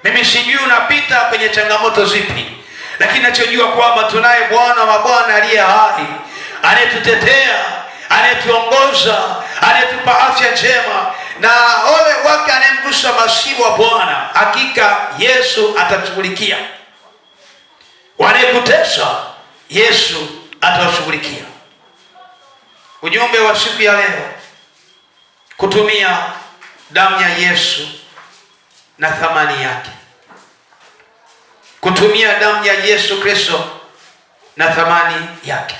Mimi sijui unapita kwenye changamoto zipi, lakini nachojua kwamba tunaye Bwana wa Bwana aliye hai, anayetutetea, anayetuongoza, anayetupa afya njema, na ole wake anayemgusa masimu wa Bwana. Hakika Yesu atashughulikia. Wanayekutesa, Yesu atawashughulikia. Ujumbe wa siku ya leo, kutumia damu ya Yesu na thamani yake. Kutumia damu ya Yesu Kristo na thamani yake.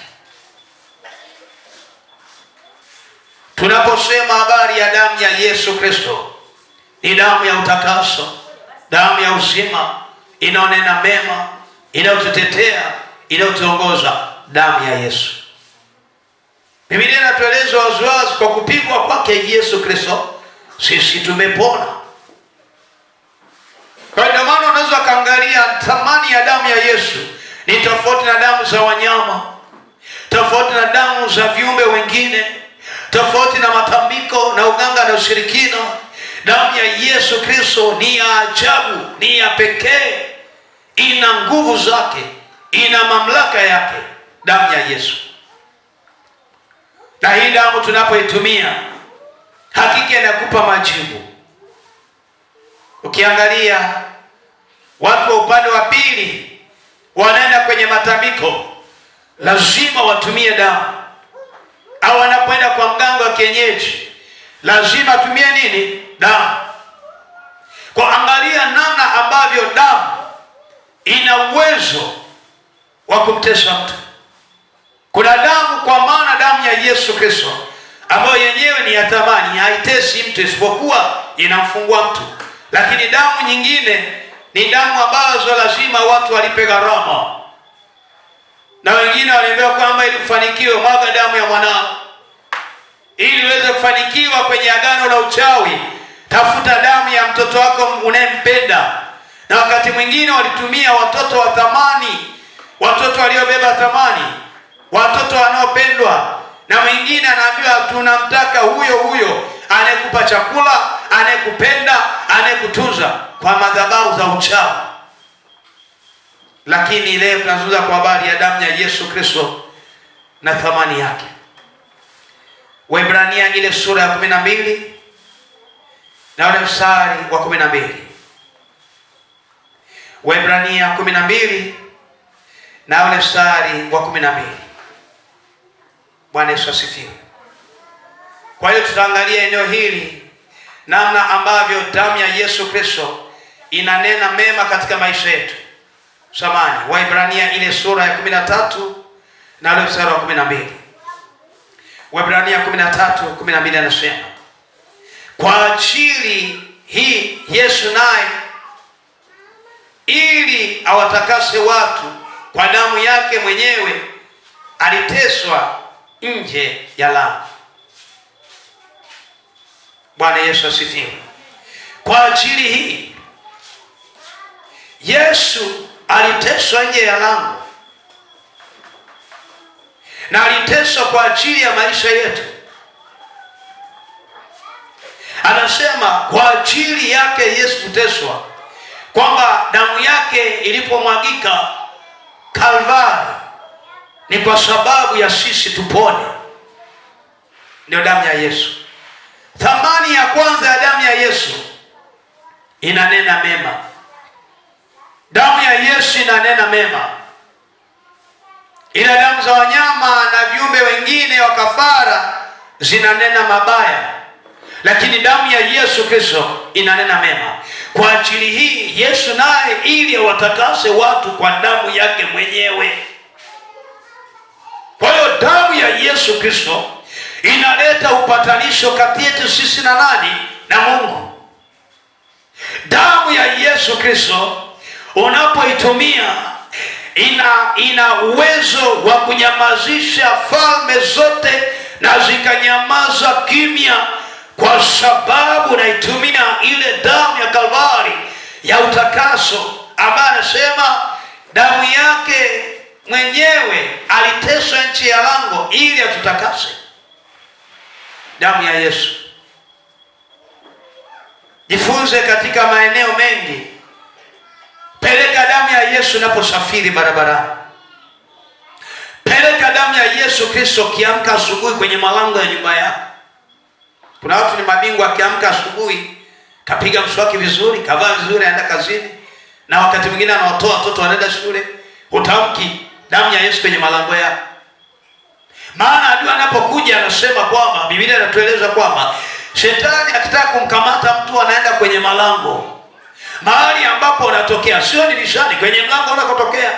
Tunaposema habari ya damu ya Yesu Kristo, ni damu ya utakaso, damu ya uzima, inaonena mema, inayotutetea, inayotuongoza, damu ya Yesu. Biblia inatueleza waziwazi, kwa kupigwa kwake Yesu Kristo sisi tumepona. Kwa hiyo maana unaweza kaangalia thamani ya damu ya Yesu ni tofauti na damu za wanyama, tofauti na damu za viumbe wengine, tofauti na matambiko na uganga na ushirikina. Damu ya Yesu Kristo ni ya ajabu, ni ya pekee, ina nguvu zake, ina mamlaka yake, damu ya Yesu. Na hii damu tunapoitumia, hakika inakupa majibu. Ukiangalia watu wa upande wa pili wanaenda kwenye matambiko, lazima watumie damu. Au wanapoenda kwa mganga wa kienyeji, lazima atumie nini? Damu. Kwa angalia namna ambavyo damu ina uwezo wa kumtesa mtu. Kuna damu, kwa maana damu ya Yesu Kristo ambayo yenyewe ni ya thamani, haitesi mtu isipokuwa inamfungua mtu. Lakini damu nyingine ni damu ambazo lazima watu walipe gharama. Na wengine waliambiwa kwamba ili kufanikiwa, mwaga damu ya mwanao. Ili uweze kufanikiwa kwenye agano la uchawi, tafuta damu ya mtoto wako unayempenda. Na wakati mwingine walitumia watoto wa thamani, watoto waliobeba thamani, watoto wanaopendwa. Na mwingine anaambiwa tunamtaka huyo anayekupa chakula, anayekupenda, anayekutunza, kwa madhabahu za uchawi. Lakini leo tunazungumza kwa habari ya damu ya Yesu Kristo na thamani yake. Waebrania ile sura ya 12 na ule mstari wa 12. Waebrania 12 na ule mstari wa 12. Bwana Yesu asifiwe. Kwa hiyo tutaangalia eneo hili, namna ambavyo damu ya Yesu Kristo inanena mema katika maisha yetu. Samani, Waebrania ile sura ya 13 na ule mstari wa 12. Waebrania 13:12 anasema, kwa ajili hii Yesu naye, ili awatakase watu kwa damu yake mwenyewe, aliteswa nje ya lango. Bwana Yesu asifiwe. Kwa ajili hii Yesu aliteswa nje ya lango, na aliteswa kwa ajili ya maisha yetu. Anasema kwa ajili yake Yesu kuteswa, kwamba damu yake ilipomwagika Kalvari ni kwa sababu ya sisi tupone. Ndio damu ya Yesu. Thamani ya kwanza ya damu ya Yesu, inanena mema. Damu ya Yesu inanena mema. Ila damu za wanyama na viumbe wengine wa kafara zinanena mabaya, lakini damu ya Yesu Kristo inanena mema. Kwa ajili hii Yesu naye, ili awatakase watu kwa damu yake mwenyewe. Kwa hiyo damu ya Yesu Kristo inaleta upatanisho kati yetu sisi na nani? Na Mungu. Damu ya Yesu Kristo unapoitumia, ina uwezo wa kunyamazisha falme zote, na zikanyamaza kimya, kwa sababu naitumia ile damu ya Kalvari ya utakaso, ambaye anasema damu yake mwenyewe aliteswa nchi ya lango ili atutakase. Damu ya Yesu. Jifunze katika maeneo mengi Yesu unaposafiri barabarani. Peleka damu ya Yesu Kristo kiamka asubuhi kwenye malango ya nyumba yako. Kuna watu ni mabingwa, akiamka asubuhi kapiga mswaki vizuri, kavaa vizuri, aenda kazini, na wakati mwingine anawatoa watoto wanaenda shule. Utamki damu ya Yesu kwenye malango yako. Maana adui anapokuja anasema kwamba, Biblia inatueleza kwamba shetani akitaka kumkamata mtu anaenda kwenye malango, mahali ambapo unatokea, sio dirishani, kwenye mlango unakotokea.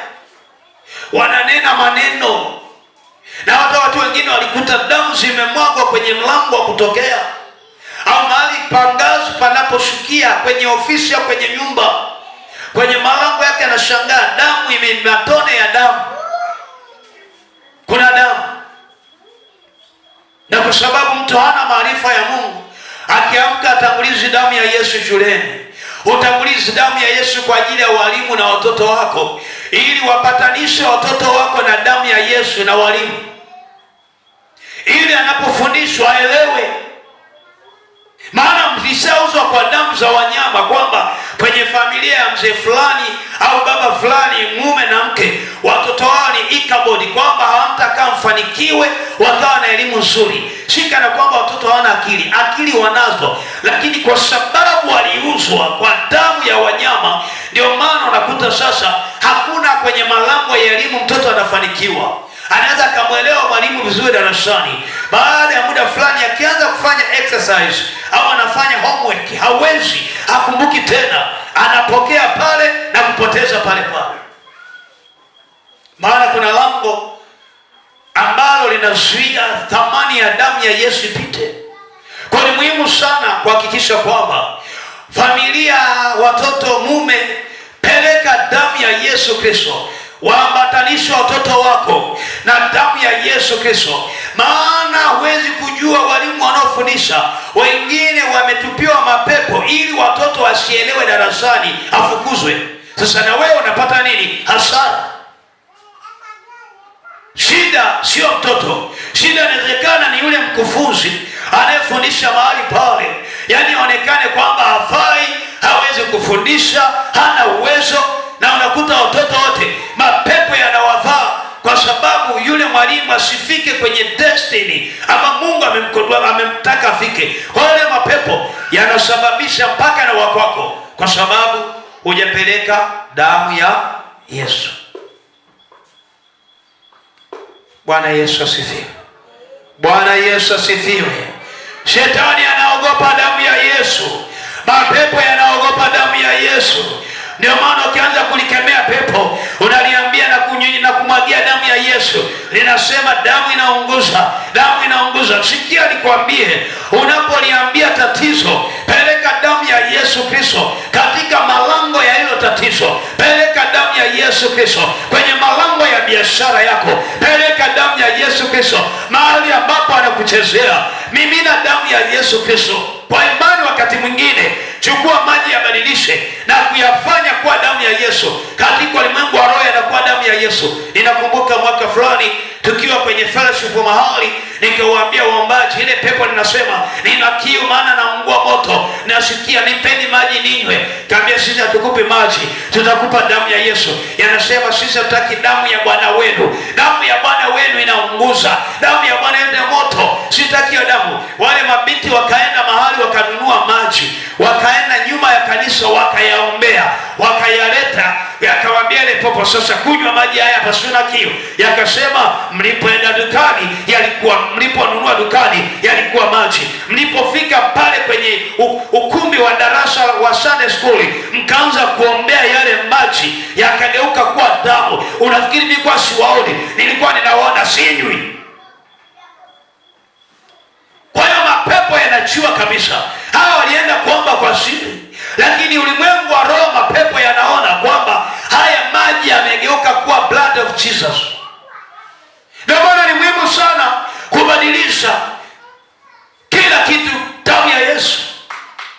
Wananena maneno, na hata watu wengine walikuta damu zimemwagwa kwenye mlango wa kutokea, au mahali pangazi panaposhukia, kwenye ofisi au kwenye nyumba, kwenye malango yake, anashangaa damu matone ya damu, kuna damu. Na kwa sababu mtu hana maarifa ya Mungu, akiamka atangulizi damu ya Yesu shuleni, utangulizi damu ya Yesu kwa ajili ya walimu na watoto wako, ili wapatanishe watoto wako na damu ya Yesu na walimu, ili anapofundishwa aelewe. Maana mlishauzwa kwa damu za wanyama, kwamba kwenye familia ya mzee fulani au baba fulani, mume na mke, watoto wao ni ikabodi, kwamba hawatakaa mfanikiwe wakawa na elimu nzuri. Shika na kwamba watoto hawana akili. Akili wanazo, lakini kwa sababu waliuzwa kwa damu ya wanyama, ndio maana unakuta sasa hakuna kwenye malango ya elimu mtoto anafanikiwa. Anaweza akamwelewa mwalimu vizuri darasani, baada ya muda fulani akianza kufanya exercise au anafanya homework, hawezi, hakumbuki tena, anapokea pale na kupoteza pale pale. Maana kuna lango ambalo linazuia thamani ya damu ya Yesu ipite. Kwa ni muhimu sana kuhakikisha kwamba familia, watoto, mume, peleka damu ya Yesu Kristo, waambatanisha watoto wako na damu ya Yesu Kristo. Maana huwezi kujua, walimu wanaofundisha wengine wametupiwa mapepo ili watoto wasielewe darasani, afukuzwe. Sasa na wewe unapata nini? Hasara. Shida sio mtoto, shida inawezekana ni yule mkufunzi anayefundisha mahali pale, yaani aonekane kwamba hafai, hawezi kufundisha, hana uwezo, na unakuta watoto wote mapepo yanawavaa, kwa sababu yule mwalimu asifike kwenye destiny ama Mungu amemtaka afike. Kwa hiyo mapepo yanasababisha mpaka na wakwako, kwa sababu hujapeleka damu ya Yesu. Bwana Yesu asifiwe. Bwana Yesu asifiwe. Shetani anaogopa damu ya Yesu, mapepo yanaogopa damu ya Yesu. Ndio maana ukianza kulikemea pepo, unaliambia na kumwagia damu ya Yesu, linasema damu inaunguza, damu inaunguza. Sikia nikwambie, unapoliambia tatizo, peleka damu ya Yesu Kristo katika malango ya hilo tatizo. Peleka damu ya Yesu Kristo kwenye malango ya biashara yako. Peleka damu ya Yesu Kristo mahali ambapo anakuchezea. Mimina damu ya Yesu Kristo kwa imani. Wakati mwingine chukua maji, yabadilishe na kuyafanya kuwa damu ya Yesu. Katika ulimwengu wa roho yanakuwa damu ya Yesu. Ninakumbuka mwaka fulani tukiwa kwenye fellowship mahali, nikawaambia waombaji, ile pepo linasema nina kiu, maana naungua moto, nasikia nipeni maji ninywe. Kaambia sisi hatukupi maji, tutakupa damu ya Yesu. Yanasema sisi hatutaki damu ya bwana wenu. Damu ya bwana wenu inaunguza, damu ya bwana wenu moto, sitaki hiyo damu. Wale mabinti wakaenda mahali wakanunua maji, wakaenda nyuma ya kanisa wakayaombea, wakayaleta, yakawambia ile popo, sasa kunywa maji haya pasuna kiu. Yakasema mlipoenda dukani yalikuwa, mliponunua dukani yalikuwa maji. Mlipofika pale kwenye ukumbi wa darasa wa Sunday school, mkaanza kuombea yale maji, yakageuka kuwa damu. Unafikiri nilikuwa siwaoni? Nilikuwa ninaona, sinywi. Kwa hiyo mapepo yanachiwa kabisa. Hawa walienda kuomba kwa siri, lakini ulimwengu wa roho, mapepo yanaona kwamba haya maji yamegeuka kuwa blood of Jesus. Ndio maana ni muhimu sana kubadilisha kila kitu, damu ya Yesu.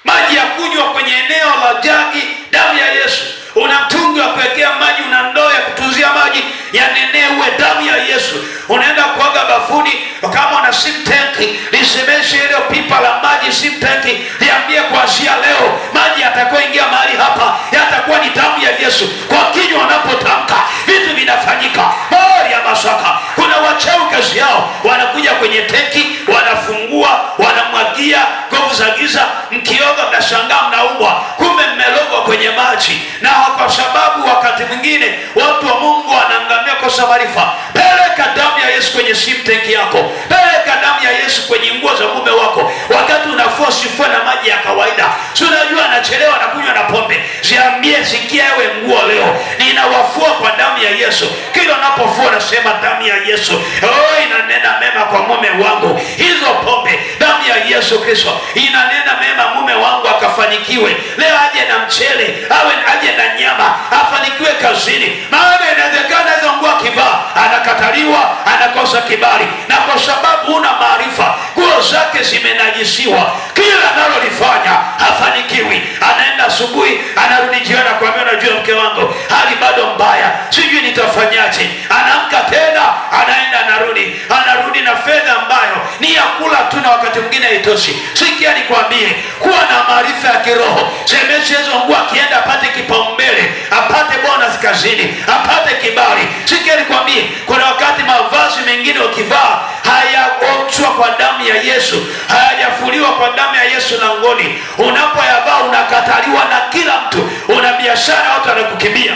Maji ya kunywa kwenye eneo la jagi, damu ya Yesu. Una mtungi wa kuwekea maji, una ndoo ya kutunzia maji, yanenewe damu ya Yesu. Unaenda kuoga bafuni, kama una sim tank, lisemeshe ile pipa la maji sim tank, liambie kuanzia leo maji yatakoingia mahali hapa yatakuwa ni damu ya Yesu. Kwa kinywa unapotamka mwingine watu wa Mungu wanaangamia kwa maarifa. Peleka damu ya Yesu kwenye sim tanki yako. Peleka damu ya Yesu kwenye nguo za mume wako. Wakati unafua usifue na maji ya kawaida. Si unajua anachelewa na kunywa na pombe. Ziambie, sikia ewe nguo leo, ninawafua kwa damu ya Yesu. Kila unapofua nasema damu ya Yesu inanena mema kwa mume wangu. Hizo pombe, damu ya Yesu Kristo inanena mema, mume wangu akafanikiwe. Leo aje na mchele, aje na nyama, afanikiwe kazini. Maana inawezekana hizo nguo kivaa anakataliwa, anakosa kibali, na kwa sababu una maarifa nguo zake zimenajisiwa. Kila analolifanya hafanikiwi. Anaenda asubuhi, anarudi jioni, anakuambia unajua mke wangu hali bado mbaya, sijui nitafanyaje. Anaamka tena, anaenda anarudi na fedha ambayo ni ya kula tu, na wakati mwingine haitoshi. Sikia nikwambie, kuwa na maarifa ya kiroho. Semesha hizo nguo, akienda apate kipaumbele, apate bonus kazini, apate kibali. Sikia nikwambie, kuna wakati mavazi mengine ukivaa hayaoshwa kwa damu ya Yesu, hayajafuliwa kwa damu ya Yesu langoni. Unapoyavaa unakataliwa na kila mtu, una biashara watu wanakukimbia.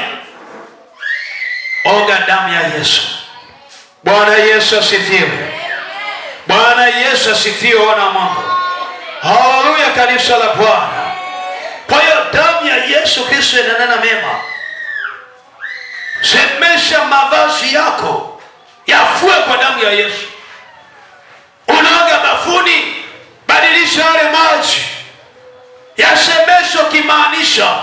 Oga damu ya Yesu. Bwana Yesu asifiwe. Bwana Yesu asifiwe. Wana Mungu, haleluya, kanisa la Bwana. Kwa hiyo damu ya Yesu Kristo inanena mema. Semesha mavazi yako yafue kwa damu ya Yesu. Unaoga bafuni, badilisha yale maji, yasemesho kimaanisha.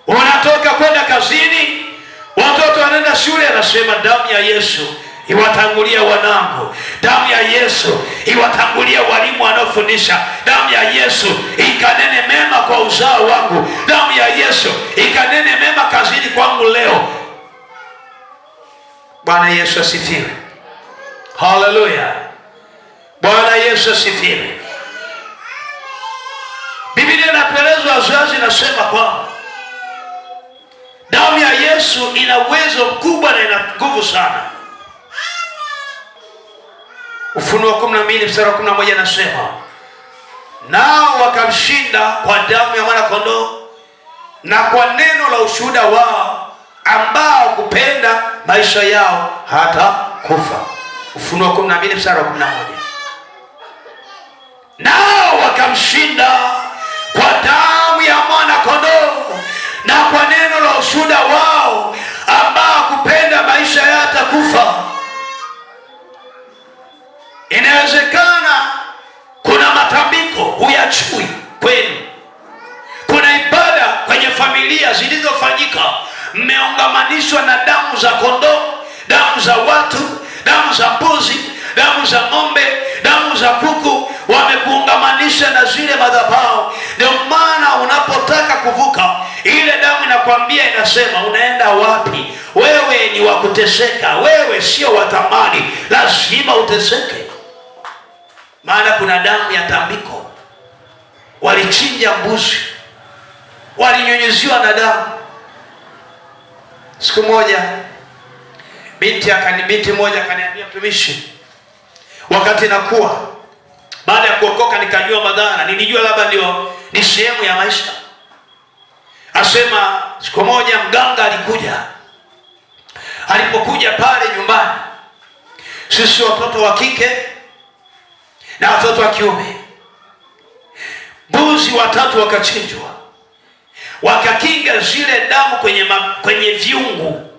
Unatoka kwenda kazini, watoto wanaenda shule, anasema damu ya Yesu iwatangulia wanangu. Damu ya Yesu iwatangulia walimu wanaofundisha. Damu ya Yesu ikanene mema kwa uzao wangu. Damu ya Yesu ikanene mema kazini kwangu leo. Bwana Yesu asifiwe. Haleluya. Bwana Yesu asifiwe. Biblia inapelezwa wazazi, nasema kwamba damu ya Yesu ina uwezo mkubwa na ina nguvu sana. Ufunuo 12 mstari wa 11 nasema, nao wakamshinda kwa damu ya mwana kondoo na kwa neno la ushuhuda wao, ambao kupenda maisha yao hata kufa. Ufunuo 12 mstari wa 11. Nao wakamshinda kwa damu ya mwana kondoo na kwa neno la ushuhuda wao, ambao kupenda maisha yao hata kufa. Inawezekana kuna matambiko huyachui kwenu. Kuna ibada kwenye familia zilizofanyika, mmeungamanishwa na damu za kondoo, damu za watu, damu za mbuzi, damu za ng'ombe, damu za kuku, wamekuungamanisha na zile madhabahu. Ndio maana unapotaka kuvuka, ile damu inakwambia, inasema unaenda wapi? Wewe ni wa kuteseka, wewe sio wa thamani, lazima uteseke. Maana kuna damu ya tambiko. Walichinja mbuzi, walinyunyiziwa na damu. Siku moja binti moja akaniambia, mtumishi, wakati nakuwa, baada ya kuokoka nikajua madhara, nilijua labda ndio ni sehemu ya maisha. Asema siku moja mganga alikuja. Alipokuja pale nyumbani, sisi watoto wa kike na watoto wa kiume, mbuzi 3 wakachinjwa, wakakinga zile damu kwenye viungu.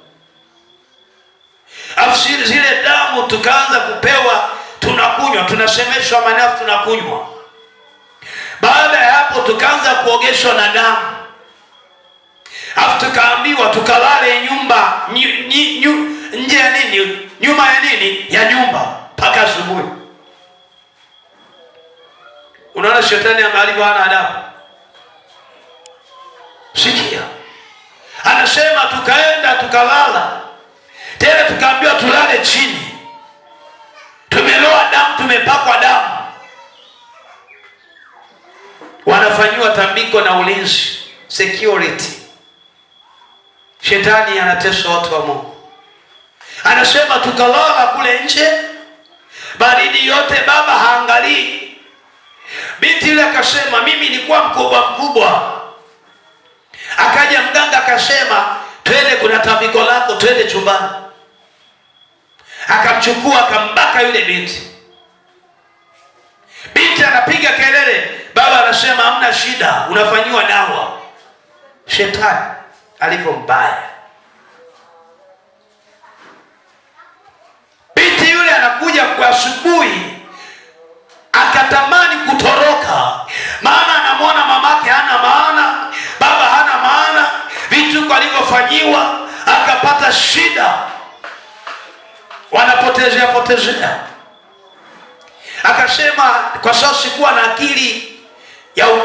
Afsiri zile damu tukaanza kupewa, tunakunywa, tunasemeshwa maneno, tunakunywa. Baada ya hapo tukaanza kuogeshwa na damu. Afu tukaambiwa tukalale nje ya nini, nyuma ya nini, ya nyumba mpaka asubuhi. Unaona shetani alivyo hana adabu. Sikia, anasema tukaenda tukalala tena, tukaambiwa tulale chini. Tumeloa damu, tumepakwa damu. Wanafanyiwa tambiko na ulinzi, security. Shetani anatesa watu wa Mungu. Anasema tukalala kule nje, baridi yote, baba haangalii. Binti ile akasema, mimi nilikuwa mkubwa. Akaja mganga akasema twende, kuna tambiko lako, twende chumbani. Akamchukua akambaka yule binti. Binti anapiga kelele, baba anasema hamna shida, unafanyiwa dawa. Shetani alivyo mbaya. Binti yule anakuja kwa asubuhi, akatamani kutoroka, maana anamwona mamake hana maana, baba hana maana, vitu alivyofanyiwa, akapata shida, wanapotezea. Akasema kwa sababu sikuwa na akili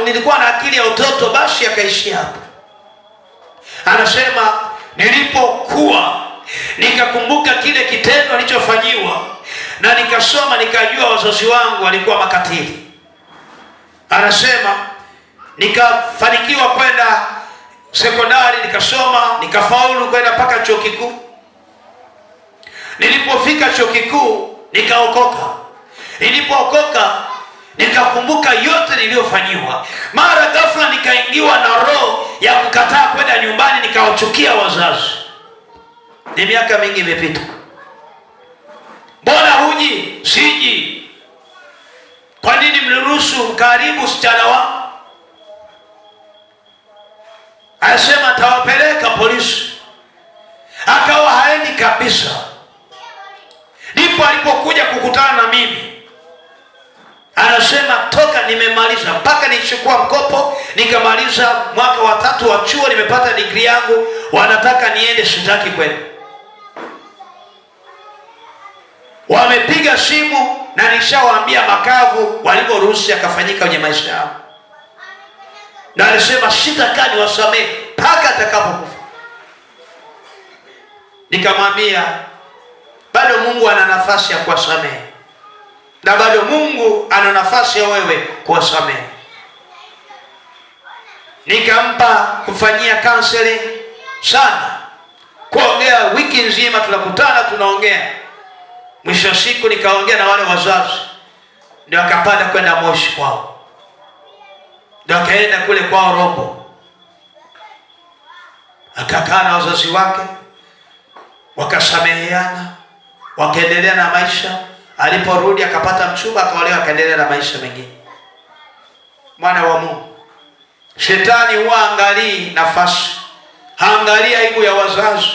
nilikuwa na akili ya utoto, basi akaishia hapo. Anasema nilipokuwa nikakumbuka kile kitendo nilichofanyiwa, na nikasoma nikajua wazazi wangu walikuwa makatili. Anasema nikafanikiwa kwenda sekondari, nikasoma, nikafaulu kwenda mpaka chuo kikuu. Nilipofika chuo kikuu nikaokoka. Nilipookoka nikakumbuka yote niliyofanyiwa. Mara ghafla nikaingiwa na roho ya kukataa kwenda nyumbani, nikawachukia wazazi. Ni miaka mingi imepita. Mbona huji? Siji. Kwa nini mliruhusu mkaribu msichana wangu? Anasema tawapeleka polisi. Akawa haendi kabisa. Ndipo alipokuja kukutana na mimi. Anasema toka nimemaliza, mpaka nichukua mkopo nikamaliza mwaka wa 3 wa chuo, nimepata degree yangu, wanataka niende, sitaki kwenda. Wamepiga simu na nishawaambia makavu walivyoruhusi akafanyika kwenye maisha yao. Na alisema sitakaa niwasamehe mpaka atakapokufa. Nikamwambia bado Mungu ana nafasi ya kuwasamehe, na bado Mungu ana nafasi ya wewe kuwasamehe. Nikampa kufanyia counseling sana, kuongea wiki nzima, tunakutana tunaongea. Mwisho siku nikaongea na wale wazazi, ndio akapanda kwenda Moshi kwao, ndio akaenda kule kwao Rombo, akakaa na wazazi wake, wakasameheana, wakaendelea na maisha. Aliporudi akapata mchumba, akaolewa, akaendelea na maisha mengine. Mwana wa Mungu, shetani huwa angalii nafasi, haangalii aibu ya wazazi.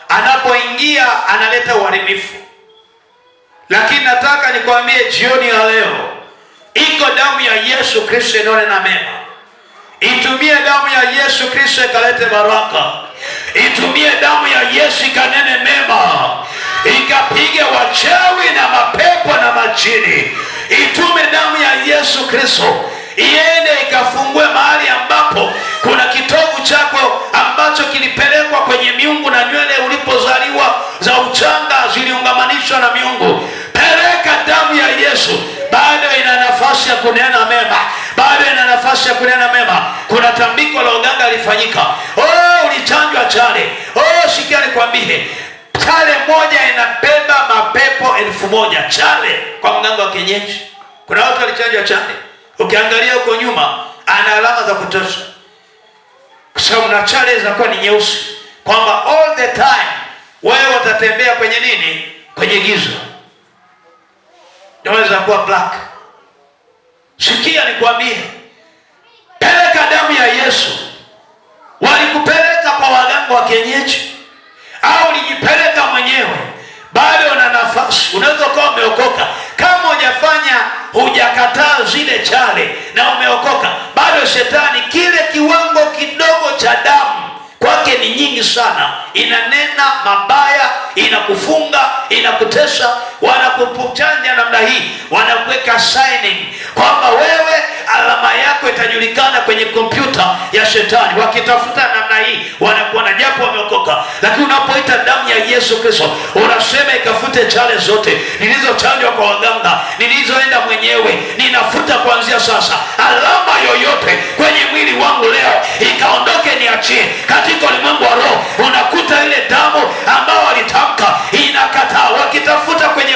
Anapoingia analeta uharibifu. Lakini nataka nikwambie jioni ya leo, iko damu ya Yesu Kristo inayonena mema. Itumie damu ya Yesu Kristo ikalete baraka. Itumie damu ya Yesu ikanene mema, ikapige wachawi na mapepo na majini. Itume damu ya Yesu Kristo iende ikafungue mahali ambapo kuna kitovu chako ambacho kilipelekwa kwenye miungu, na nywele ulipozaliwa za uchanga ziliungamanishwa na miungu. Peleka damu ya Yesu, bado ina nafasi ya kunena mema, bado ina nafasi ya kunena mema. Kuna tambiko la uganga lifanyika. Ulichanjwa chale. Sikia nikwambie, chale moja inabeba mapepo 1000. Chale kwa mganga wa kienyeji. Kuna watu walichanjwa chale, ukiangalia huko nyuma ana alama za kutosha, kwa sababu na chale zinakuwa ni nyeusi, kwamba all the time wewe utatembea kwenye nini? Kwenye giza. Inaweza kuwa black. Sikia nikwambie, peleka damu ya Yesu. Walikupeleka kwa waganga wa kienyeji au ulijipeleka mwenyewe, bado una nafasi. Unaweza kuwa umeokoka, kama hujakataa zile chale na umeokoka, bado shetani kile kiwango kidogo cha damu kwake ni nyingi sana, inanena mabaya, inakufunga, inakutesa. Wanakupuchanja namna hii, wanakuweka signing kwamba wewe alama yako itajulikana kwenye kompyuta ya shetani. Wakitafuta namna hii wanakuona, japo wameokoka. Lakini unapoita damu ya Yesu Kristo, unasema ikafute chale zote nilizochanjwa kwa waganga, nilizoenda mwenyewe, ninafuta kuanzia sasa. Alama yoyote kwenye mwili wangu leo ikaondoke, niachie. Katika ulimwengu wa roho unakuta ile damu ambao walitamka inakataa. Wakitafuta kwenye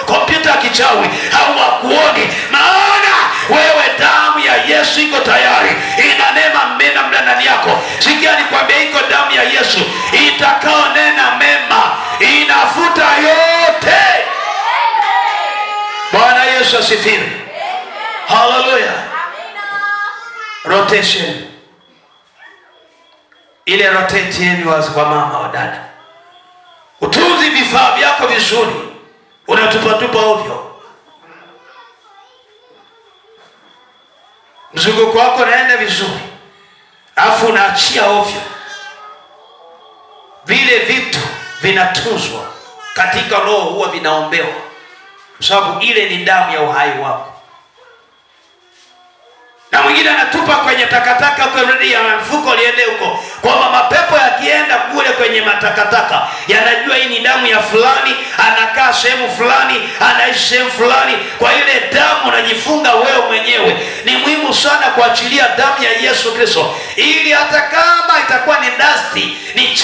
kompyuta ya kichawi hawakuoni, maana wewe damu ya Yesu iko tayari, inanema mena ndani yako. Sikia nikwambia, iko damu Yesu, itakao nena mema, inafuta yote. Bwana Yesu asifiwe. Haleluya. Rotation. Ile rotate yenu kwa mama wa dada. Utunzi vifaa vyako vizuri, unatupatupa ovyo. Mzunguko wako naenda vizuri, afu unaachia ovyo. Vile vitu vinatunzwa katika roho, huwa vinaombewa, kwa sababu ile ni damu ya uhai wako. Na mwingine anatupa kwenye takataka huko, rudi ya mfuko liende huko, kwamba mapepo yakienda kule kwenye matakataka yanajua hii ni damu ya fulani, anakaa sehemu fulani, anaishi sehemu fulani. Kwa ile damu unajifunga wewe mwenyewe. Ni muhimu sana kuachilia damu ya Yesu Kristo, ili hata kama itakuwa ni dasti, ni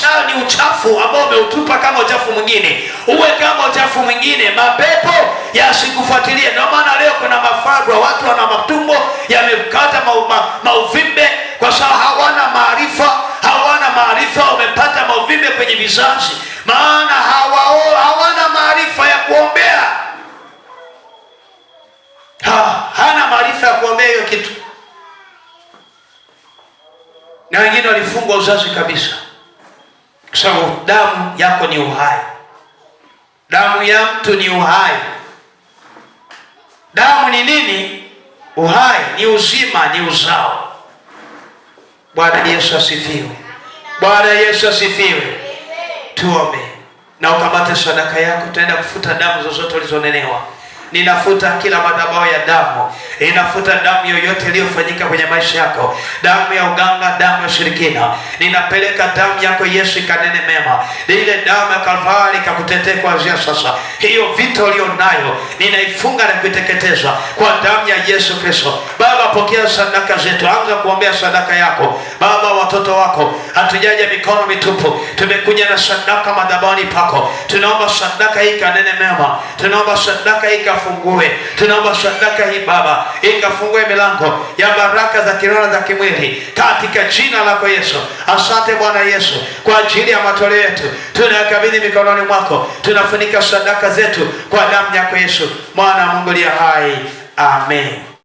uchafu ambao umeutupa kama uchafu mwingine, uwe kama uchafu mwingine, mapepo yasikufuatilie. Ndio maana leo kuna mafagwa, watu wana matumbo yamekata mauvimbe, kwa sababu hawana maarifa, wamepata mauvimbe kwenye vizazi, maana hawana maarifa ya kuombea. Hana maarifa ya kuombea hiyo kitu. Na wengine walifungwa uzazi kabisa, kwa sababu damu yako ni uhai. Damu ya mtu ni uhai. Damu ni nini? Uhai, ni uzima, ni uzao. Bwana Yesu asifiwe. Bwana Yesu asifiwe. Tuombe na ukamate sadaka yako. Tutaenda kufuta damu zozote ulizonenewa. Ninafuta kila madhabahu ya damu. Ninafuta damu yoyote iliyofanyika kwenye maisha yako, damu ya uganga, damu ya ushirikina. Ninapeleka damu yako Yesu ikanene mema. Ile damu ya Kalvari ikakutetee kuanzia sasa. Hiyo vita ulio nayo ninaifunga na kuiteketeza kwa damu ya Yesu Kristo. Baba, pokea sadaka zetu. Anza kuombea sadaka yako. Baba, watoto wako hatujaja mikono mitupu, tumekuja na sadaka madhabahuni pako. Tunaomba sadaka hii kanene mema. Tunaomba sadaka hii kafungue. Tunaomba sadaka hii Baba ikafungue milango ya baraka za kiroho za kimwili katika jina lako Yesu. Asante Bwana Yesu kwa ajili ya matoleo yetu, tunayakabidhi mikononi mwako. Tunafunika sadaka zetu kwa damu yako Yesu, mwana wa Mungu aliye hai. Amen.